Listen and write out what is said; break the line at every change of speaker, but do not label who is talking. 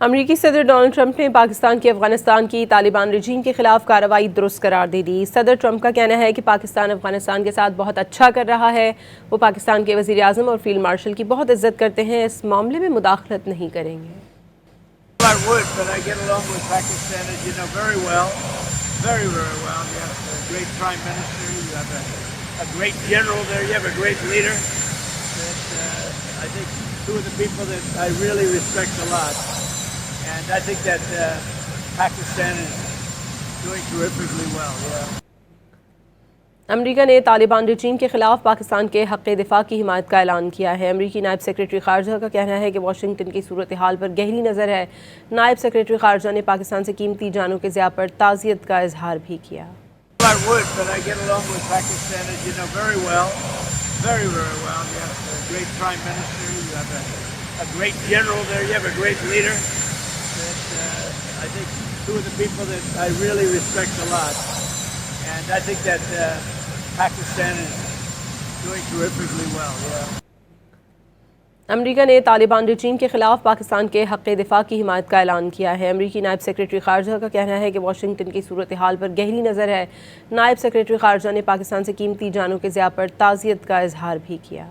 अमरीकी सदर Donald Trump ने पाकिस्तान की अफगानिस्तान की तालिबान रजीम के खिलाफ कार्रवाई दुरुस्त करार दे दी। सदर ट्रंप का कहना है कि पाकिस्तान अफगानिस्तान के साथ बहुत अच्छा कर रहा है। वो पाकिस्तान के वज़ीर आज़म और फील्ड मार्शल की बहुत इज्जत करते हैं, इस मामले में मुदाखलत नहीं करेंगे।
And I think that Pakistan is doing terrifically well. Yeah.
अमरीका ने तालिबान रजीम के खिलाफ पाकिस्तान के हक़ दिफा की हिमायत का ऐलान किया है। अमरीकी नायब सेक्रेटरी खारजा का कहना है कि वाशिंगटन की सूरत हाल पर गहरी नज़र है। नायब सेक्रेटरी खारजा ने पाकिस्तान से कीमती जानों के ज़िया पर ताज़ियत का इजहार भी किया।
I think two of the people that I really respect a lot, and I think that Pakistan is doing terrifically well. Yeah.
अमरीका ने तालिबान रजीम के खिलाफ पाकिस्तान के हक़ दिफा की हिमायत का ऐलान किया है। अमरीकी नायब सेक्रेटरी खारजा का कहना है कि वाशिंगटन की सूरत हाल पर गहरी नज़र है। नायब सेक्रेटरी खारजा ने पाकिस्तान से कीमती जानों के ज़िया पर ताज़ियत का इजहार भी किया।